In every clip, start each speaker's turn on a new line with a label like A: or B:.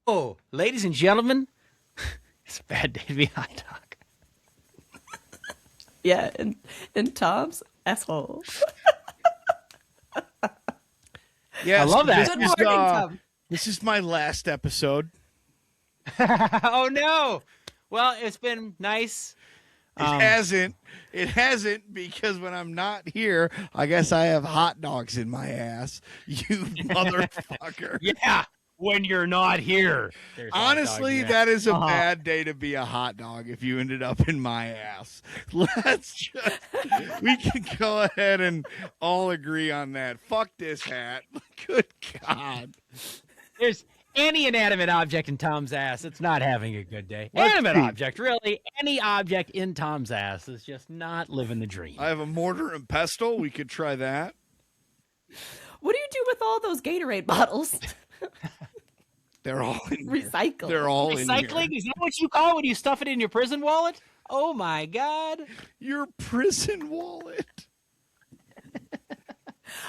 A: Oh, ladies and gentlemen, it's a bad day to be a hot dog.
B: Yeah, and Tom's asshole.
C: Yes,
A: I love that.
B: Good morning, Tom.
C: This is my last episode.
A: Oh, no. Well, it's been nice.
C: It hasn't because when I'm not here, I guess I have hot dogs in my ass. You motherfucker.
A: Yeah, when you're not here. There's hot dogs
C: Honestly,
A: in
C: that is a
A: Uh-huh.
C: bad day to be a hot dog if you ended up in my ass. We can go ahead and all agree on that. Fuck this hat. Good God.
A: There's any inanimate object in Tom's ass. It's not having a good day.
C: Let's
A: Animate
C: see.
A: object, really. Any object in Tom's ass is just not living the dream.
C: I have a mortar and pestle. We could try that.
B: What do you do with all those Gatorade bottles?
C: They're all in here.
B: Recycle.
C: They're all in
A: Recycling?
C: here.
A: Is that what you call it when you stuff it in your prison wallet? Oh, my God.
C: Your prison wallet.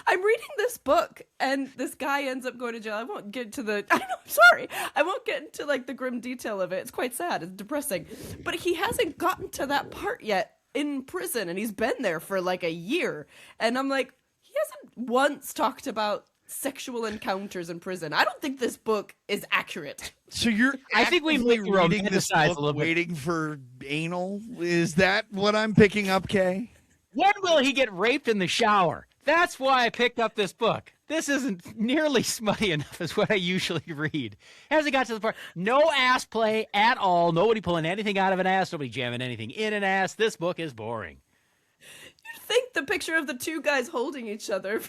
B: I'm reading this book, and this guy ends up going to jail. I won't get into the. I'm sorry. I won't get into like the grim detail of it. It's quite sad. It's depressing. But he hasn't gotten to that part yet in prison, and he's been there for like a year. And I'm like, he hasn't once talked about sexual encounters in prison. I don't think this book is accurate.
C: So you're
A: I think we
C: actively
A: maybe
C: reading this
A: romanticize
C: book
A: a little bit.
C: waiting for anal? Is that what I'm picking up, Kay?
A: When will he get raped in the shower? That's why I picked up this book. This isn't nearly smutty enough as what I usually read. Hasn't got to the part. No ass play at all. Nobody pulling anything out of an ass. Nobody jamming anything in an ass. This book is boring.
B: You'd think the picture of the two guys holding each other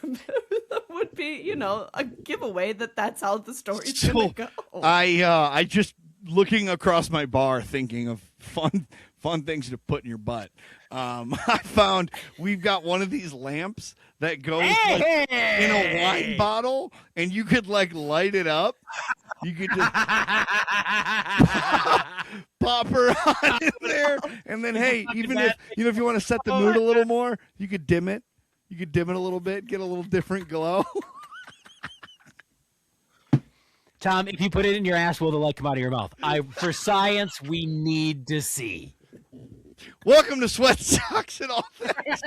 B: would be, you know, a giveaway that that's how the story's
C: So,
B: gonna go.
C: I just looking across my bar thinking of fun things to put in your butt. I found we've got one of these lamps that goes like, in a wine bottle, and you could like light it up. You could just pop her on in there, and then hey, even if if you want to set the mood a little more, you could dim it. You could dim it a little bit, get a little different glow.
A: Tom, if you put it in your ass, will the light come out of your mouth? For science, we need to see.
C: Welcome to Sweat Socks and All Things.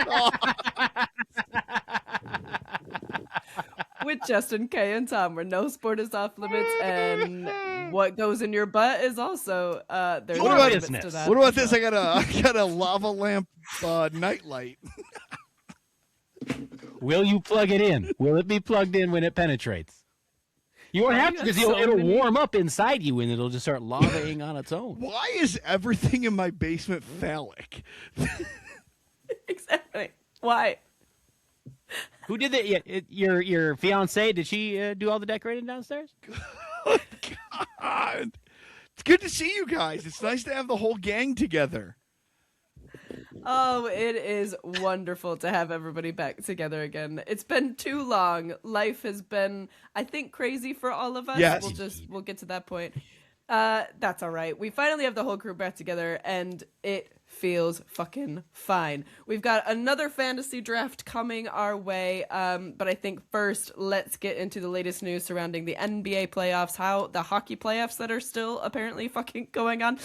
B: With Justin, Kay, and Tom, where no sport is off limits, and what goes in your butt is also there's
C: What
B: no
C: about
B: limits
A: business?
B: to that.
C: What about this? I got a lava lamp nightlight.
A: Will you plug it in? Will it be plugged in when it penetrates? You won't have to because
B: so
A: it'll
B: many-
A: warm up inside you and it'll just start lavaing on its own.
C: Why is everything in my basement phallic?
B: Exactly. Why?
A: Who did that? Yeah, your fiance? Did she do all the decorating downstairs?
C: God. It's good to see you guys. It's nice to have the whole gang together.
B: Oh, it is wonderful to have everybody back together again. It's been too long. Life has been, I think, crazy for all of us.
C: Yes.
B: We'll get to that point. That's all right. We finally have the whole crew back together, and it feels fucking fine. We've got another fantasy draft coming our way, but I think first, let's get into the latest news surrounding the NBA playoffs, how the hockey playoffs that are still apparently fucking going on.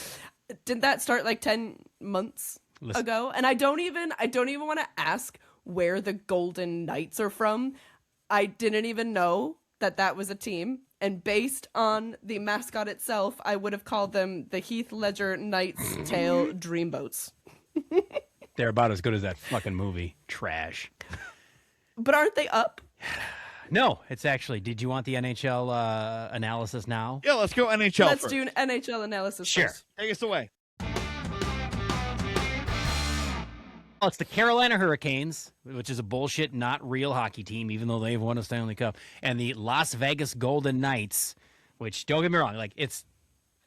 B: Didn't that start like 10 months ago? And I don't even want to ask where the Golden Knights are from. I didn't even know that was a team. And based on the mascot itself, I would have called them the Heath Ledger Knight's Tale Dreamboats.
A: They're about as good as that fucking movie. Trash.
B: But aren't they up?
A: No, it's actually. Did you want the NHL analysis now?
C: Yeah, let's go NHL
B: Let's
C: first.
B: do an NHL analysis
A: Sure.
B: first.
C: Take us away.
A: Well, it's the Carolina Hurricanes, which is a bullshit, not real hockey team, even though they've won a Stanley Cup, and the Las Vegas Golden Knights, which, don't get me wrong, like it's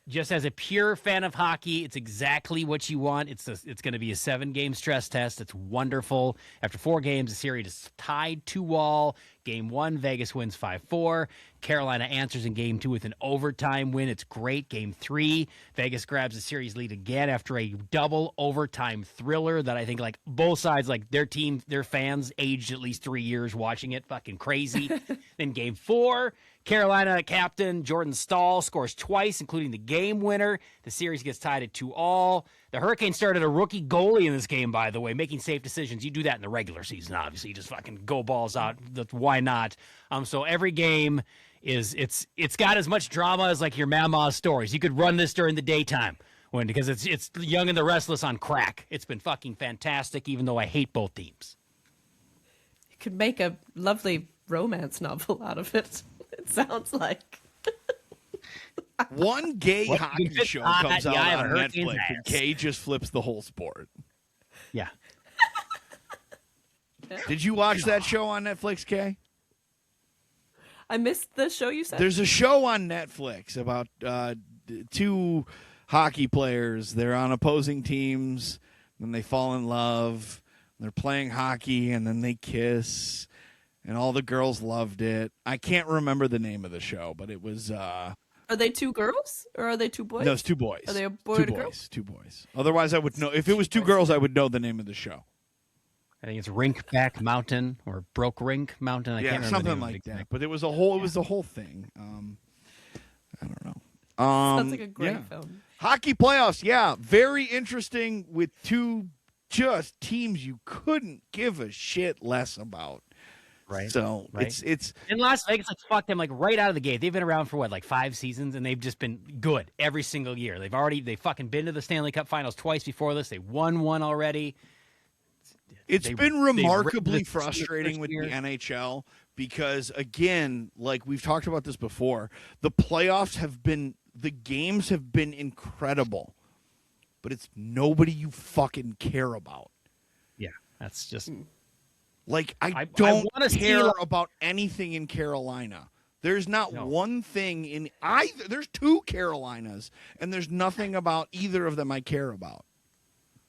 A: just as a pure fan of hockey, it's exactly what you want. It's going to be a 7-game stress test. It's wonderful. After 4 games, the series is tied 2-2. Game 1, Vegas wins 5-4. Carolina answers in Game 2 with an overtime win. It's great. Game 3, Vegas grabs the series lead again after a double overtime thriller that I think like both sides, like their team, their fans aged at least 3 years watching it. Fucking crazy. Then Game 4, Carolina captain Jordan Stahl scores twice, including the game winner. The series gets tied at 2-2. The Hurricanes started a rookie goalie in this game, by the way, making safe decisions. You do that in the regular season, obviously. You just fucking go balls out. Why not? So every game it's got as much drama as like your mama's stories. You could run this during the daytime because it's Young and the Restless on crack. It's been fucking fantastic, even though I hate both teams.
B: You could make a lovely romance novel out of it. It sounds like.
C: One gay hockey show comes out on Netflix, and Kay just flips the whole sport.
A: Yeah.
C: Did you watch that show on Netflix, Kay?
B: I missed the show you said.
C: There's a show on Netflix about two hockey players. They're on opposing teams, and they fall in love. They're playing hockey, and then they kiss, and all the girls loved it. I can't remember the name of the show, but it was...
B: Are they two girls or are they two boys?
C: No, it's two boys.
B: Are they a boy
C: two
B: and a
C: boys,
B: girl?
C: Two boys. Otherwise, I would know. If it was two girls, I would know the name of the show.
A: I think it's Rinkback Mountain or Broke Rink Mountain. I can't remember
C: something
A: the name
C: like
A: of it
C: that. But it was a whole. It was the whole thing. I don't know.
B: Sounds like a great film.
C: Hockey playoffs, yeah, very interesting with two just teams you couldn't give a shit less about.
A: Right.
C: So
A: right.
C: it's
A: in Las Vegas, like fuck them, like right out of the gate. They've been around for what, like 5 seasons, and they've just been good every single year. They fucking been to the Stanley Cup Finals twice before this. They won one already.
C: It's been remarkably frustrating with the NHL because, again, like we've talked about this before, the games have been incredible, but it's nobody you fucking care about.
A: Yeah, that's just...
C: Like, I don't care
A: see,
C: about anything in Carolina. There's not
A: No.
C: one thing in either. There's two Carolinas, and there's nothing about either of them I care about.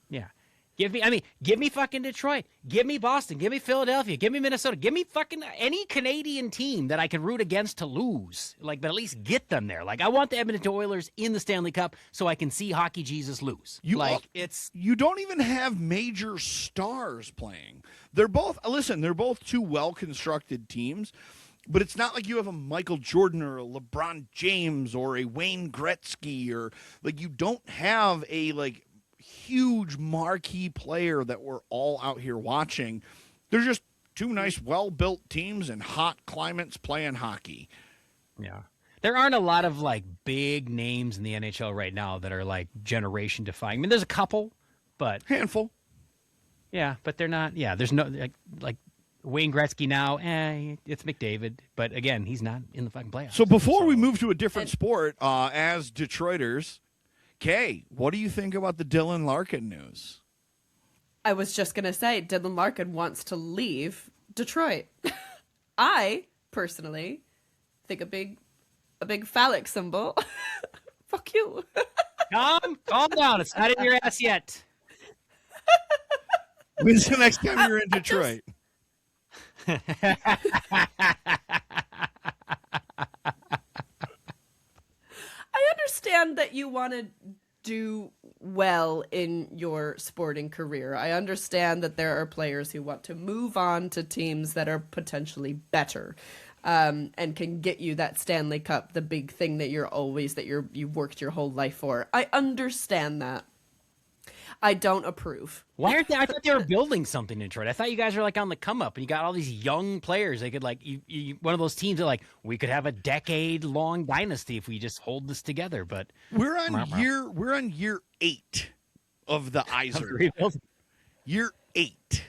A: Yeah. Give me fucking Detroit. Give me Boston. Give me Philadelphia. Give me Minnesota. Give me fucking any Canadian team that I can root against to lose. Like, but at least get them there. Like, I want the Edmonton Oilers in the Stanley Cup so I can see Hockey Jesus lose. You
C: don't even have major stars playing. They're both two well-constructed teams, but it's not like you have a Michael Jordan or a LeBron James or a Wayne Gretzky or like you don't have a like huge marquee player that we're all out here watching. They're just two nice, well-built teams in hot climates playing hockey.
A: Yeah. There aren't a lot of like big names in the NHL right now that are like generation defying. I mean, there's a couple, but
C: handful.
A: Yeah, but they're not. Yeah, there's no like Wayne Gretzky now. It's McDavid, but again, he's not in the fucking playoffs.
C: So before we move to a different sport, as Detroiters, Kay, what do you think about the Dylan Larkin news?
B: I was just going to say, Dylan Larkin wants to leave Detroit. I, personally, think a big phallic symbol. Fuck you.
A: Calm down. It's not in your ass yet.
C: When's the next time you're in Detroit?
B: I understand that you want to do well in your sporting career. I understand that there are players who want to move on to teams that are potentially better, and can get you that Stanley Cup, the big thing that you've worked your whole life for. I understand that. I don't approve.
A: Why aren't they? I thought they were building something in Detroit. I thought you guys were like on the come up, and you got all these young players. They could like you one of those teams that like we could have a decade-long dynasty if we just hold this together. But
C: we're on year 8 of the Iser. Year 8.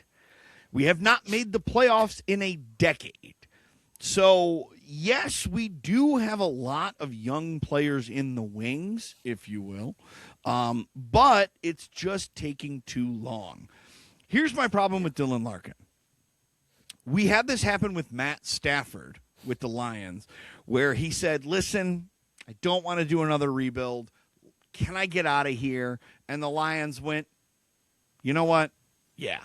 C: We have not made the playoffs in a decade. So yes, we do have a lot of young players in the wings, if you will. But it's just taking too long. Here's my problem with Dylan Larkin. We had this happen with Matt Stafford with the Lions, where he said, listen, I don't want to do another rebuild. Can I get out of here? And the Lions went, you know what? Yeah.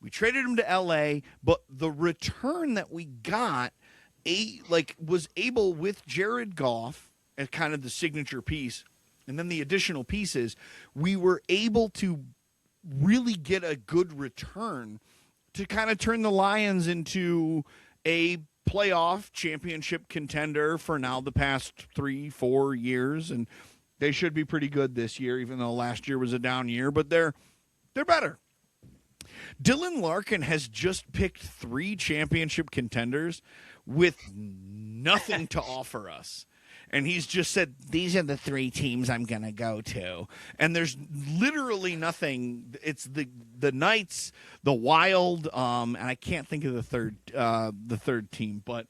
C: We traded him to LA, but the return that we got was able with Jared Goff as kind of the signature piece, and then the additional pieces, we were able to really get a good return to kind of turn the Lions into a playoff championship contender for now the past 3-4 years, and they should be pretty good this year, even though last year was a down year, but they're better. Dylan Larkin has just picked 3 championship contenders with nothing to offer us. And he's just said, these are the 3 teams I'm going to go to. And there's literally nothing. It's the Knights, the Wild, and I can't think of the third team. But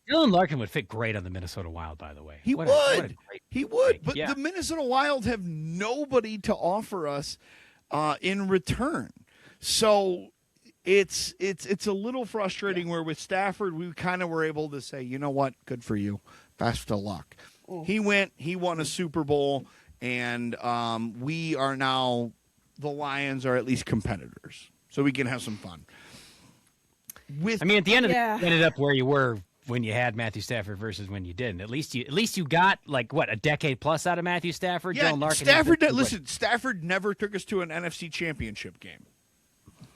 A: Dylan Larkin would fit great on the Minnesota Wild, by the way.
C: He
A: What
C: would.
A: a great
C: He would.
A: pick.
C: But
A: Yeah.
C: the Minnesota Wild have nobody to offer us in return. So it's a little frustrating where with Stafford, we kind of were able to say, you know what, good for you. Best of luck. He won a Super Bowl, and we are now, the Lions are at least competitors. So we can have some fun.
A: I mean, at the end of it, you ended up where you were when you had Matthew Stafford versus when you didn't. At least you got a decade plus out of Matthew Stafford.
C: Yeah,
A: Dylan Larkin
C: Stafford never took us to an NFC Championship game.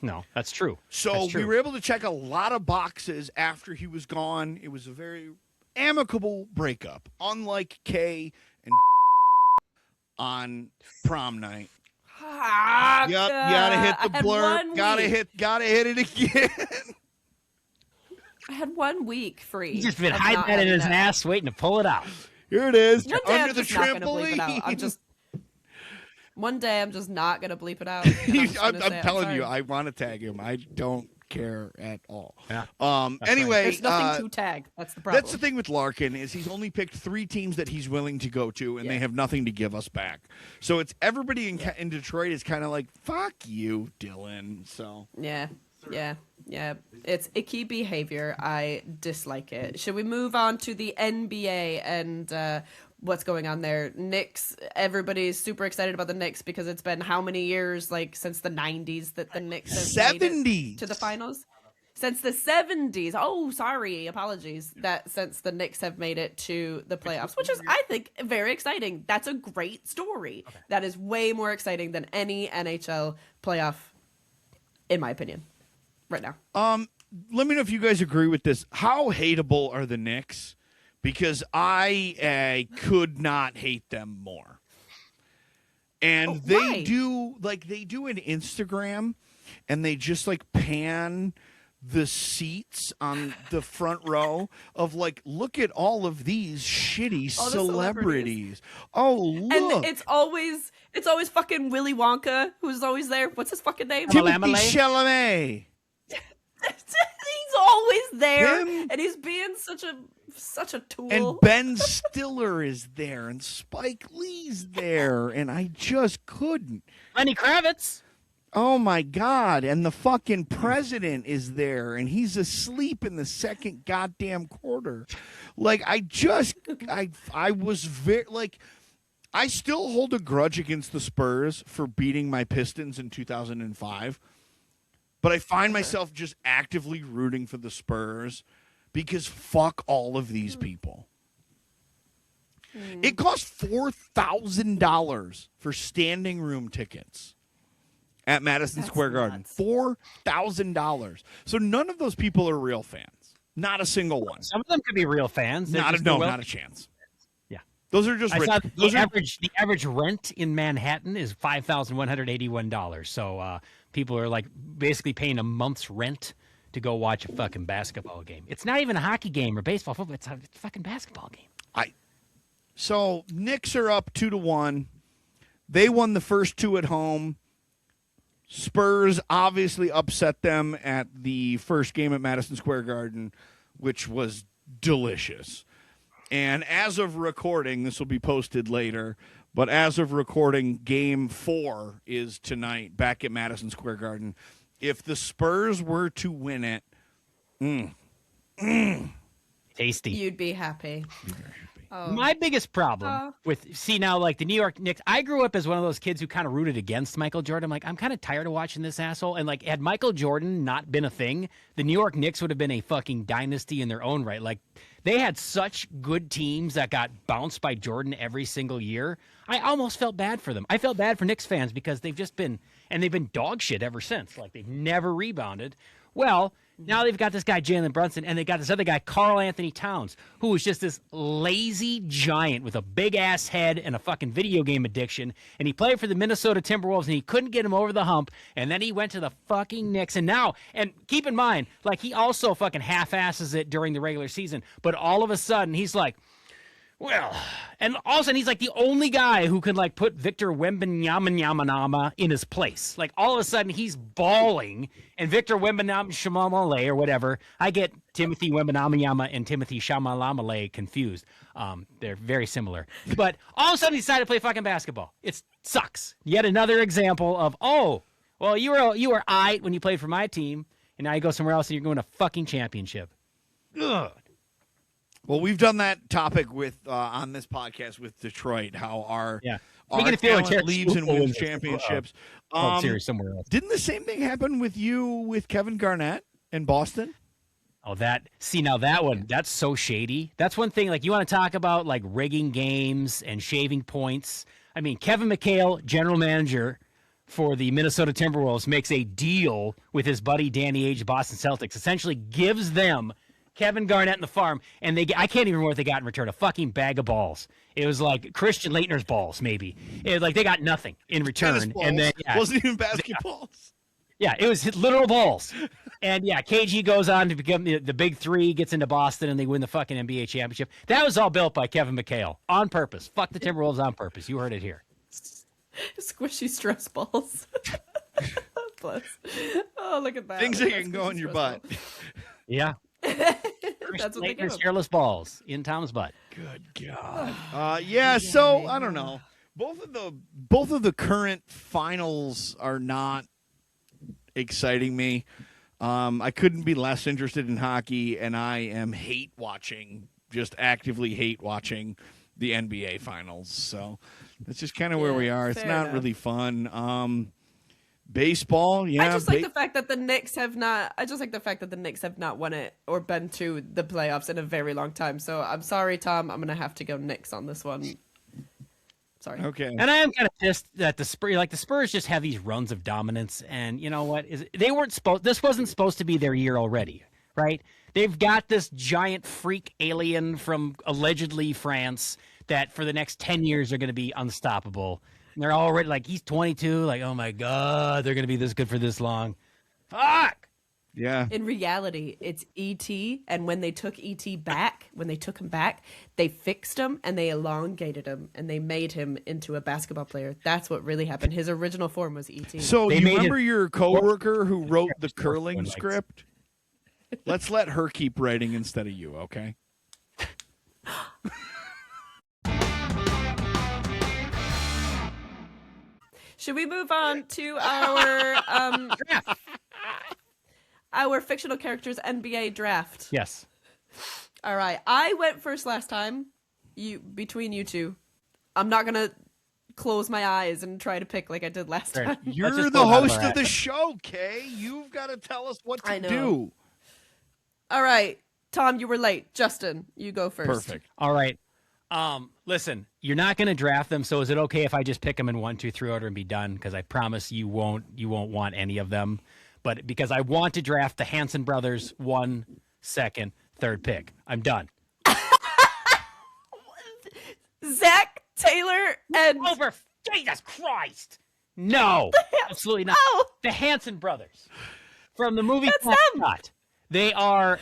A: No, that's true.
C: So we were able to check a lot of boxes after he was gone. It was a very amicable breakup, unlike Kay and on prom night. Yep, you gotta hit the blurb. Gotta hit it again.
B: I had 1 week free.
A: He's just been hiding that in his ass, waiting to pull it out.
C: Here it is,
B: One day
C: under
B: I'm
C: the
B: just not gonna bleep it out.
C: trampoline.
B: One day I'm just not gonna bleep it out.
C: I'm telling you, I want to tag him. I don't care at all.
A: Yeah.
C: Anyway,
B: there's nothing to tag. That's the problem.
C: That's the thing with Larkin is he's only picked 3 teams that he's willing to go to, and they have nothing to give us back. So it's everybody in Detroit is kind of like, fuck you, Dylan. So
B: Yeah. It's icky behavior. I dislike it. Should we move on to the NBA and what's going on there? Knicks. Everybody's super excited about the Knicks because it's been how many years, since the 90s that the Knicks have made it to the finals? Since the 70s. Oh, sorry. Apologies. Since the Knicks have made it to the playoffs, which is, I think, very exciting. That's a great story. Okay. That is way more exciting than any NHL playoff, in my opinion, right now.
C: Let me know if you guys agree with this. How hateable are the Knicks? Because I could not hate them more. And they do an Instagram, and they just pan the seats on the front row of look at all of these shitty celebrities. Oh, look.
B: And it's always fucking Willy Wonka who's always there. What's his fucking name?
C: Timothée Chalamet.
B: He's always there, and he's being such a tool.
C: And Ben Stiller is there, and Spike Lee's there, and I just couldn't.
A: Lenny Kravitz.
C: Oh my God! And the fucking president is there, and he's asleep in the second goddamn quarter. I was very I still hold a grudge against the Spurs for beating my Pistons in 2005. But I find myself just actively rooting for the Spurs because fuck all of these people. It cost $4,000 for standing room tickets at Madison Square Garden. $4,000. So none of those people are real fans. Not a single one.
A: Some of them could be real fans.
C: Not a chance.
A: Yeah.
C: Those are just rich.
A: The average rent in Manhattan is $5,181. So people are basically paying a month's rent to go watch a fucking basketball game. It's not even a hockey game or baseball, football. It's a fucking basketball game.
C: So Knicks are up 2-1. They won the first 2 at home. Spurs obviously upset them at the first game at Madison Square Garden, which was delicious. And as of recording, this will be posted later, but as of recording, Game 4 is tonight back at Madison Square Garden. If the Spurs were to win it,
A: tasty.
B: You'd be happy.
A: My biggest problem now, like the New York Knicks, I grew up as one of those kids who kind of rooted against Michael Jordan. I'm like, I'm kind of tired of watching this asshole. And like, had Michael Jordan not been a thing, the New York Knicks would have been a fucking dynasty in their own right. Like, they had such good teams that got bounced by Jordan every single year. I almost felt bad for them. I felt bad for Knicks fans because they've been dog shit ever since. Like, they've never rebounded. Well, now they've got this guy, Jalen Brunson, and they got this other guy, Karl Anthony Towns, who was just this lazy giant with a big-ass head and a fucking video game addiction, and he played for the Minnesota Timberwolves, and he couldn't get him over the hump, and then he went to the fucking Knicks, and keep in mind, like, he also fucking half-asses it during the regular season, but all of a sudden, he's like, well, and all of a sudden he's like the only guy who can like put Victor Wembanyama in his place. Like all of a sudden he's balling, and Victor Wembanyama or whatever. I get Timothy Wembanyama and Timothy Shamalamale confused. They're very similar. But all of a sudden he decided to play fucking basketball. It sucks. Yet another example of, you were aight when you played for my team, and now you go somewhere else and you're going to fucking championship. Ugh.
C: Well, we've done that topic with on this podcast with Detroit, how our
A: talent
C: leaves and wins championships.
A: Series somewhere else.
C: Didn't the same thing happen with you with Kevin Garnett in Boston?
A: Oh, that one, that's so shady. That's one thing, like, you want to talk about, like, rigging games and shaving points. I mean, Kevin McHale, general manager for the Minnesota Timberwolves, makes a deal with his buddy Danny Ainge, Boston Celtics, essentially gives them Kevin Garnett and the farm, and I can't even remember what they got in return, a fucking bag of balls. It was like Christian Laettner's balls, maybe. It was like they got nothing in return. And then
C: wasn't even basketballs.
A: Yeah, it was literal balls. And yeah, KG goes on to become the big three, gets into Boston, and they win the fucking NBA championship. That was all built by Kevin McHale on purpose. Fuck the Timberwolves on purpose. You heard it here.
B: Squishy stress balls. Plus. Oh, look at that.
C: Things that can go in your butt.
A: Yeah.
B: That's what they give him.
A: Hairless balls in Tom's butt.
C: Good God. So I don't know. Both of the current finals are not exciting me. I couldn't be less interested in hockey, and I am just actively hate watching the NBA finals. So that's just kind of where we are. It's not really fun. Baseball, yeah.
B: I just like the fact that the Knicks have not. I just like the fact that the Knicks have not won it or been to the playoffs in a very long time. So I'm sorry, Tom. I'm gonna have to go Knicks on this one. Sorry.
C: Okay.
A: And I am kind of pissed that the Spurs just have these runs of dominance, and you know what? This wasn't supposed to be their year already, right? They've got this giant freak alien from allegedly France that for the next 10 years are going to be unstoppable. And they're already like, he's 22. Like, oh my God, they're going to be this good for this long. Fuck.
C: Yeah.
B: In reality, it's E.T. And when they took E.T. back, they fixed him and they elongated him and they made him into a basketball player. That's what really happened. His original form was E.T.
C: So you remember your coworker who wrote the curling script? Let's let her keep writing instead of you, okay?
B: Should we move on to our fictional characters NBA draft?
A: Yes.
B: All right. I went first last time. Between you two, I'm not gonna close my eyes and try to pick like I did last time.
C: You're the host of the show, Kay. You've got to tell us what to do.
B: All right, Tom, you were late. Justin, you go first.
C: Perfect.
A: All right. Listen, you're not going to draft them, so is it okay if I just pick them in 1, 2, 3 order and be done? Because I promise you won't want any of them. But because I want to draft the Hanson Brothers 1, 2nd, 3rd pick. I'm done.
B: Zach Taylor and
A: over Jesus Christ. No, absolutely not.
B: Oh.
A: The Hanson Brothers from the movie
B: That's them.
A: They are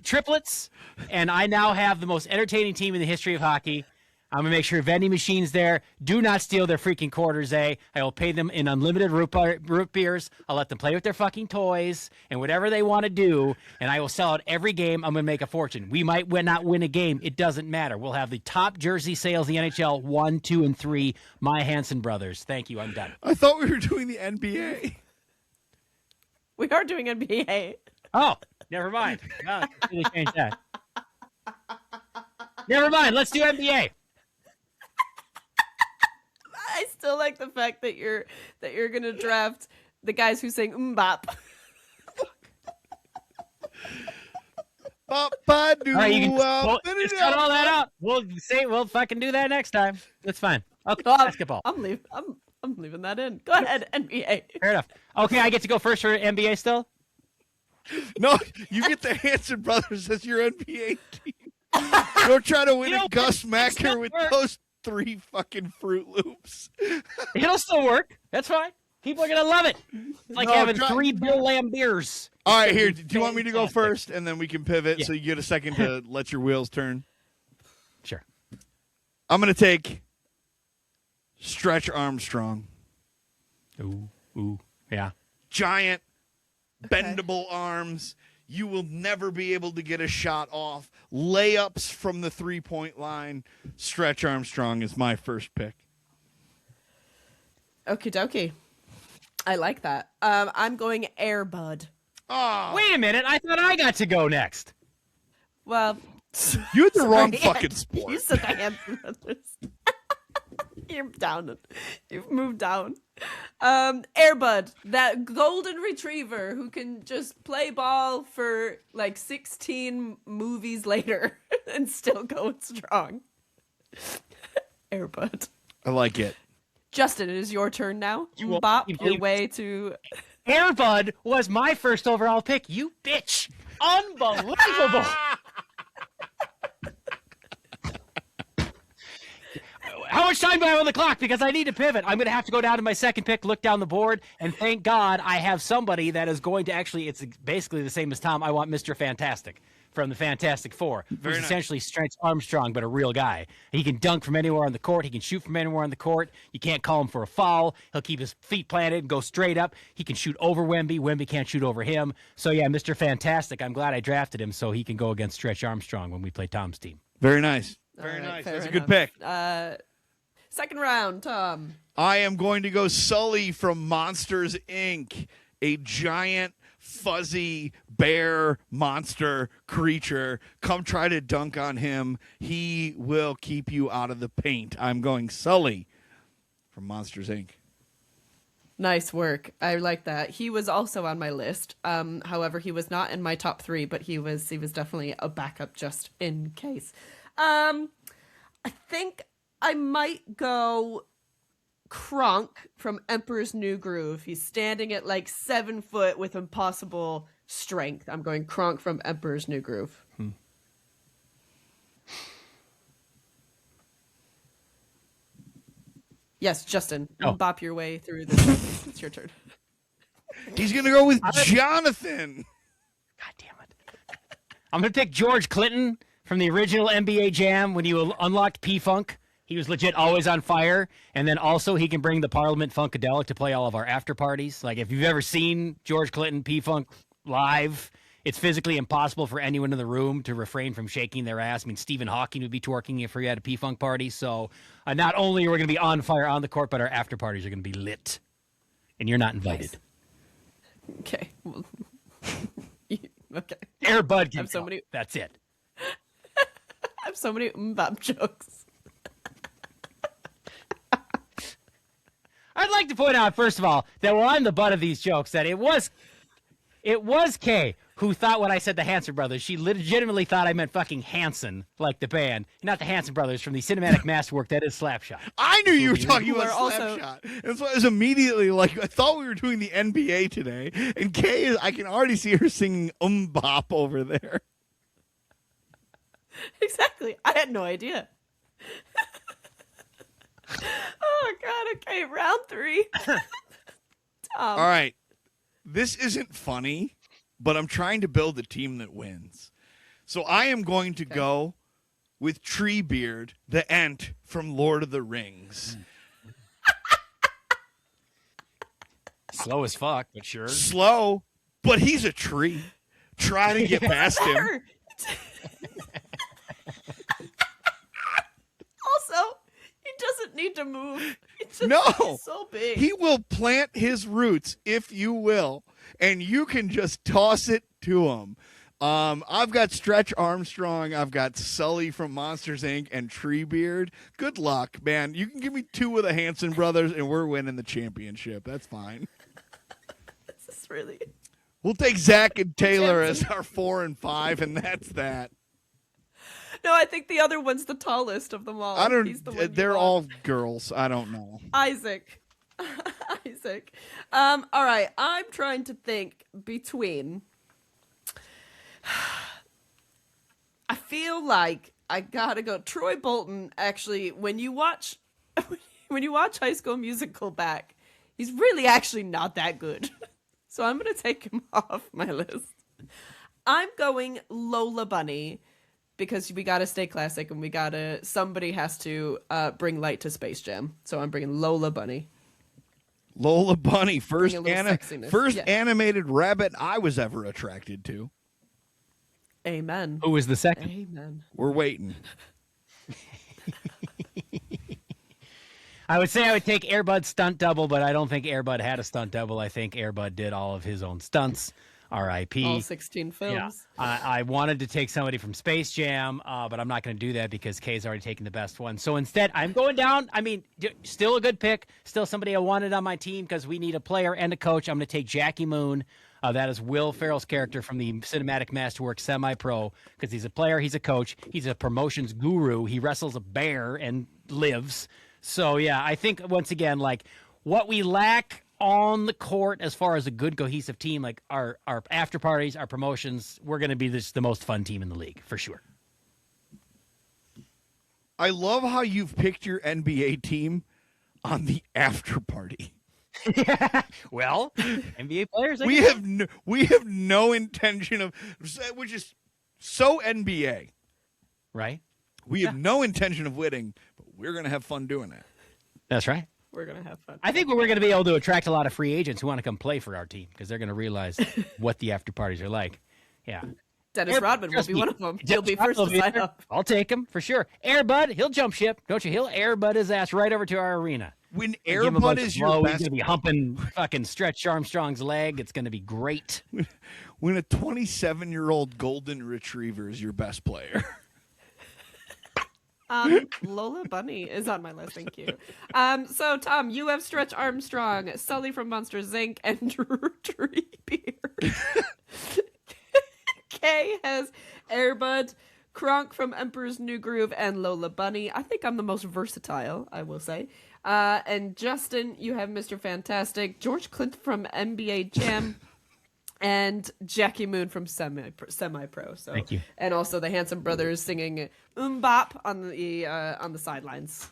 A: triplets, and I now have the most entertaining team in the history of hockey. I'm going to make sure vending machines there. Do not steal their freaking quarters, eh? I will pay them in unlimited root beers. I'll let them play with their fucking toys and whatever they want to do, and I will sell out every game. I'm going to make a fortune. We might not win a game. It doesn't matter. We'll have the top jersey sales in the NHL 1, 2, and 3. My Hanson Brothers. Thank you. I'm done.
C: I thought we were doing the NBA.
B: We are doing NBA.
A: Oh, never mind. No, change that. Never mind. Let's do NBA.
B: I still like the fact that you're gonna draft the guys who sing Mbop.
A: All right, you can just cut all that out. We'll fucking do that next time. That's fine. Okay, basketball.
B: I'm leaving that in. Go ahead, NBA.
A: Fair enough. Okay, I get to go first for NBA still?
C: No, you get the Hanson Brothers as your NBA team. Don't try to win a Gus Macker with those 3 fucking Fruit Loops.
A: It'll still work. That's fine. People are going to love it. It's like having 3 Bill Lambiers.
C: All right, here. Do you want me to go first, and then we can pivot so you get a second to let your wheels turn?
A: Sure.
C: I'm going to take Stretch Armstrong.
A: Ooh, yeah.
C: Giant, bendable arms. You will never be able to get a shot off. Layups from the 3-point line. Stretch Armstrong is my first pick.
B: Okie dokie. I like that. I'm going Air Bud.
C: Oh,
A: Wait a minute. I thought I got to go next.
B: Well,
C: you had the wrong
B: sorry,
C: fucking sport.
B: You said the Hanson Brothers. You're down. You've moved down. Air Bud, that golden retriever who can just play ball for like 16 movies later and still going strong. Air Bud.
C: I like it.
B: Justin, it is your turn now. Bop your way to...
A: Air Bud was my first overall pick. You bitch. Unbelievable. How much time do I have on the clock? Because I need to pivot. I'm going to have to go down to my second pick, look down the board, and thank God I have somebody that is going to actually, it's basically the same as Tom. I want Mr. Fantastic from the Fantastic Four, who's essentially Stretch Armstrong, but a real guy. He can dunk from anywhere on the court. He can shoot from anywhere on the court. You can't call him for a foul. He'll keep his feet planted and go straight up. He can shoot over Wemby. Wemby can't shoot over him. So, yeah, Mr. Fantastic, I'm glad I drafted him so he can go against Stretch Armstrong when we play Tom's team.
C: Very nice. Very
B: right,
C: nice.
B: fair
C: That's a
B: enough.
C: good pick.
B: Second round, Tom.
C: I am going to go Sully from Monsters, Inc., a giant, fuzzy bear monster creature. Come try to dunk on him. He will keep you out of the paint. I'm going Sully from Monsters, Inc.
B: Nice work. I like that. He was also on my list. However, he was not in my top 3, but he was definitely a backup just in case. I think I might go Kronk from Emperor's New Groove. He's standing at like 7 foot with impossible strength. I'm going Kronk from Emperor's New Groove. Yes, Justin, bop your way through this. It's your turn.
C: He's going to go with Jonathan.
A: God damn it. I'm going to pick George Clinton from the original NBA Jam when you unlocked P-Funk. He was legit always on fire. And then also he can bring the Parliament Funkadelic to play all of our after parties. Like if you've ever seen George Clinton P-Funk live, it's physically impossible for anyone in the room to refrain from shaking their ass. I mean, Stephen Hawking would be twerking if he had a P-Funk party. So not only are we going to be on fire on the court, but our after parties are going to be lit. And you're not invited.
B: Nice. Okay. Well, okay.
A: Air Bud can
B: so many...
A: That's it.
B: I have so many bop jokes.
A: I'd like to point out, first of all, that while I'm the butt of these jokes, that it was Kay who thought when I said the Hanson Brothers, she legitimately thought I meant fucking Hanson, like the band, not the Hanson Brothers from the cinematic masterwork that is Slapshot.
C: I knew you were talking
B: Who
C: about
B: are also-
C: Slapshot. And so I was immediately like, I thought we were doing the NBA today. And Kay, I can already see her singing Bop over there.
B: Exactly. I had no idea. Oh, God. Okay, round 3. Tom.
C: All right. This isn't funny, but I'm trying to build a team that wins. So I am going to go with Treebeard, the Ent from Lord of the Rings.
A: Slow as fuck, but sure.
C: Slow, but he's a tree. Try to get past him.
B: Also, he doesn't need to move. He's so big.
C: He will plant his roots, if you will, and you can just toss it to him. I've got Stretch Armstrong. I've got Sully from Monsters Inc. and Treebeard. Good luck, man. You can give me 2 of the Hanson brothers, and we're winning the championship. That's fine.
B: This is really.
C: We'll take Zach and Taylor as our 4 and 5, and that's that.
B: No, I think the other one's the tallest of them all.
C: I don't.
B: He's the one
C: They're all girls. I don't know.
B: Isaac. Isaac. All right. I'm trying to think between. I feel like I gotta go. Troy Bolton. Actually, when you watch High School Musical back, he's really actually not that good. So I'm gonna take him off my list. I'm going Lola Bunny because we gotta stay classic and somebody has to bring light to Space Jam. So I'm bringing Lola Bunny.
C: Lola Bunny, first
B: Yeah.
C: animated rabbit I was ever attracted to.
B: Amen.
A: Who was the second?
B: Amen.
C: We're waiting.
A: I would say I would take Air Bud's stunt double, but I don't think Air Bud had a stunt double. I think Air Bud did all of his own stunts. R.I.P.
B: All 16 films.
A: Yeah. I wanted to take somebody from Space Jam, but I'm not going to do that because Kay's already taken the best one. So instead, I'm going down. I mean, still a good pick. Still somebody I wanted on my team because we need a player and a coach. I'm going to take Jackie Moon. That is Will Ferrell's character from the Cinematic Masterworks Semi-Pro because he's a player, he's a coach, he's a promotions guru. He wrestles a bear and lives. So, yeah, I think, once again, like, what we lack on the court as far as a good cohesive team, like our after parties, our promotions, we're going to be the most fun team in the league, for sure.
C: I love how you've picked your NBA team on the after party.
A: Well, NBA players.
C: We have no intention of, which is so NBA,
A: right?
C: We have no intention of winning, but we're going to have fun doing that.
A: That's right.
B: We're going to have fun.
A: I think we're going to be able to attract a lot of free agents who want to come play for our team because they're going to realize what the after parties are like. Yeah.
B: Dennis Rodman will be one of them. He'll be first to sign up.
A: I'll take him for sure. Air Bud, he'll jump ship, don't you? He'll Air Bud his ass right over to our arena.
C: When Air Bud is your best,
A: he's going to be humping fucking Stretch Armstrong's leg. It's going to be great.
C: When a 27-year-old golden retriever is your best player.
B: Lola Bunny is on my list. Thank you. So Tom, you have Stretch Armstrong, Sully from Monsters Inc., and Treebeard. Kay has Airbud, Kronk from Emperor's New Groove, and Lola Bunny. I think I'm the most versatile, I will say. And Justin, you have Mr. Fantastic, George Clinton from NBA Jam, and Jackie Moon from Semi-Pro. So,
A: thank you.
B: And also the Hanson Brothers singing Bop on the sidelines.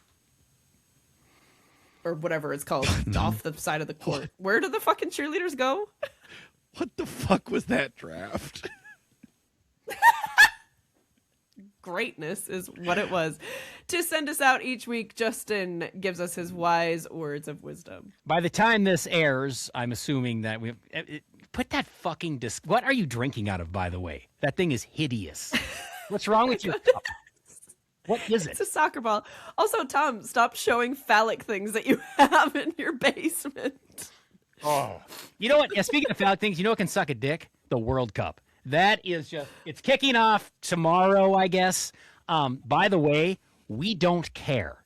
B: Or whatever it's called, off the side of the court. Where do the fucking cheerleaders go?
C: What the fuck was that draft?
B: Greatness is what it was. To send us out each week, Justin gives us his wise words of wisdom.
A: By the time this airs, I'm assuming that we've put that fucking what are you drinking out of, by the way? That thing is hideous. What's wrong with your cup? What is it?
B: It's a soccer ball. Also, Tom, stop showing phallic things that you have in your basement.
A: Oh. You know what? Yeah, speaking of phallic things, you know what can suck a dick? The World Cup. That is just, it's kicking off tomorrow, I guess. By the way, we don't care.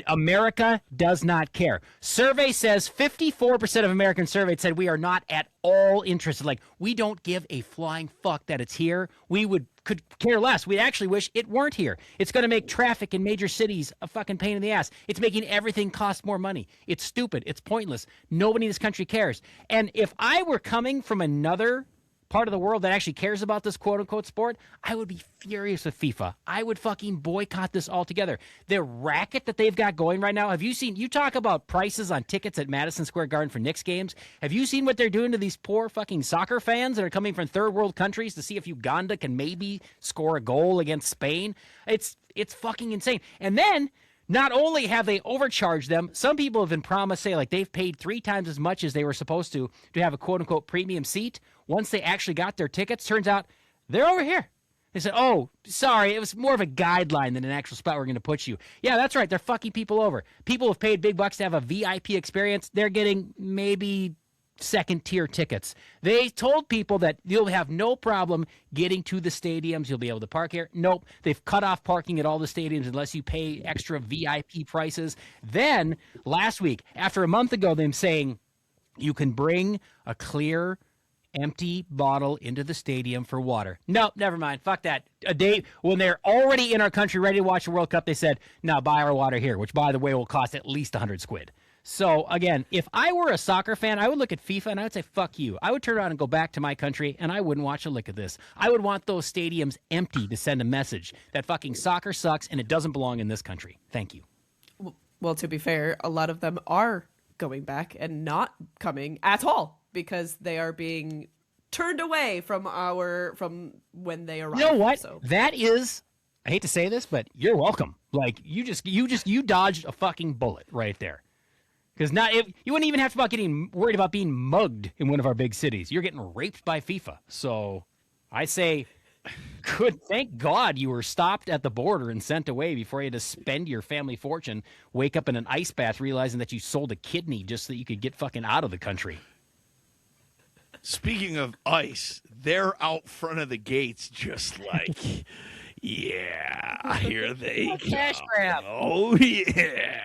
A: America does not care. Survey says 54% of Americans surveyed said we are not at all interested. Like, we don't give a flying fuck that it's here. We could care less. We actually wish it weren't here. It's going to make traffic in major cities a fucking pain in the ass. It's making everything cost more money. It's stupid. It's pointless. Nobody in this country cares. And if I were coming from another part of the world that actually cares about this quote-unquote sport, I would be furious with FIFA. I would fucking boycott this altogether. The racket that they've got going right now, have you seen, you talk about prices on tickets at Madison Square Garden for Knicks games. Have you seen what they're doing to these poor fucking soccer fans that are coming from third world countries to see if Uganda can maybe score a goal against Spain? It's fucking insane. And then, not only have they overcharged them, some people have been promised, say, like they've paid 3 times as much as they were supposed to have a quote-unquote premium seat. Once they actually got their tickets, turns out they're over here. They said, oh, sorry, it was more of a guideline than an actual spot we're going to put you. Yeah, that's right. They're fucking people over. People have paid big bucks to have a VIP experience. They're getting maybe second-tier tickets. They told people that you'll have no problem getting to the stadiums. You'll be able to park here. Nope. They've cut off parking at all the stadiums unless you pay extra VIP prices. Then, last week, after a month ago, them saying you can bring a clear, empty bottle into the stadium for water. Nope, never mind. Fuck that. A day when they're already in our country ready to watch the World Cup, they said, no, buy our water here, which, by the way, will cost at least 100 squid. So, again, if I were a soccer fan, I would look at FIFA and I would say, fuck you. I would turn around and go back to my country and I wouldn't watch a lick of this. I would want those stadiums empty to send a message that fucking soccer sucks and it doesn't belong in this country. Thank you.
B: Well, to be fair, a lot of them are going back and not coming at all because they are being turned away from when they arrive.
A: You know what?
B: So.
A: That is, I hate to say this, but you're welcome. Like, you dodged a fucking bullet right there. Because you wouldn't even have to getting worried about being mugged in one of our big cities. You're getting raped by FIFA. So I say, thank God you were stopped at the border and sent away before you had to spend your family fortune, wake up in an ice bath realizing that you sold a kidney just so that you could get fucking out of the country.
C: Speaking of ice, they're out front of the gates just like, yeah, here they come.
A: Cash grab.
C: Oh, yeah.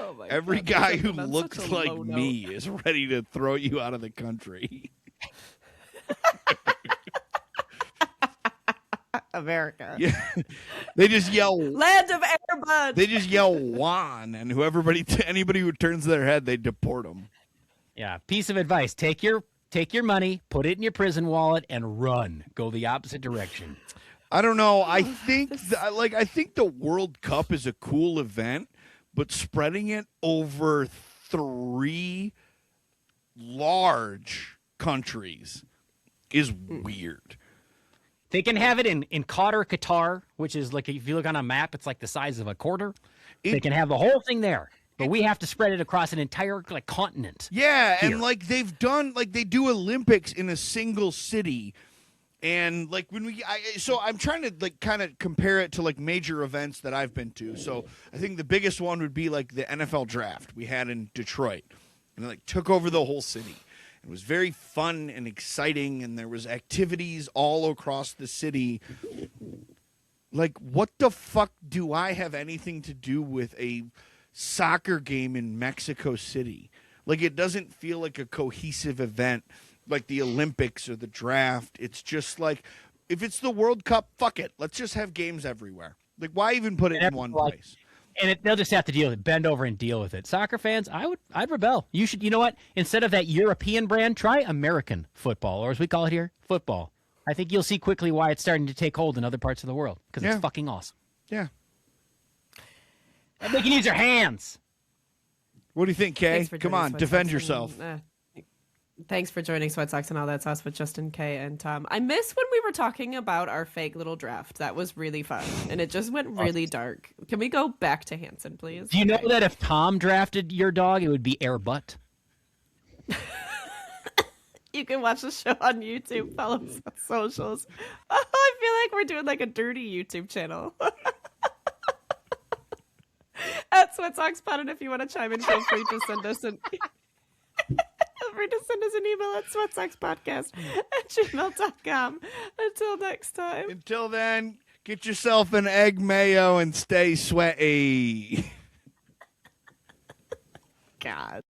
B: Oh my
C: Every
B: God,
C: guy who
B: that's such
C: looks
B: a
C: like
B: low
C: me
B: note.
C: is ready to throw you out of the country.
B: America.
C: Yeah. They just yell.
B: Land of Airbud.
C: They just yell "Juan," and anybody who turns their head, they deport them.
A: Yeah. Piece of advice: take your money, put it in your prison wallet, and run. Go the opposite direction.
C: I don't know. I think I think the World Cup is a cool event, but spreading it over 3 large countries is weird.
A: They can have it in Qatar, which is like, if you look on a map, it's like the size of a quarter. They can have the whole thing there, but we have to spread it across an entire continent.
C: Yeah,
A: here.
C: and they do Olympics in a single city. And like so I'm trying to like kind of compare it to like major events that I've been to. So I think the biggest one would be like the NFL draft we had in Detroit, and it like took over the whole city. It was very fun and exciting, and there was activities all across the city. Like, what the fuck do I have anything to do with a soccer game in Mexico City? Like, it doesn't feel like a cohesive event like the Olympics or the draft. It's just like, if it's the World Cup, fuck it. Let's just have games everywhere. Like, why even put it in one place?
A: And they'll just have to deal with it, bend over and deal with it. Soccer fans, I'd rebel. You know what? Instead of that European brand, try American football, or as we call it here, football. I think you'll see quickly why it's starting to take hold in other parts of the world, because it's fucking awesome.
C: Yeah.
A: And they can use their hands.
C: What do you think, Kay? Come on, defend yourself.
B: Thanks for joining Sweat Socks and All That Sauce with Justin, Kay, and Tom. I miss when we were talking about our fake little draft. That was really fun, and it just went really dark. Can we go back to Hanson, please?
A: Do you know that if Tom drafted your dog, it would be Air Butt?
B: You can watch the show on YouTube. Follow us on socials. Oh, I feel like we're doing like a dirty YouTube channel. At Sweat Socks Pod, and if you want to chime in, feel free to send us an email at sweatsockspodcast@gmail.com. Until next time.
C: Until then, get yourself an egg mayo and stay sweaty.
B: God.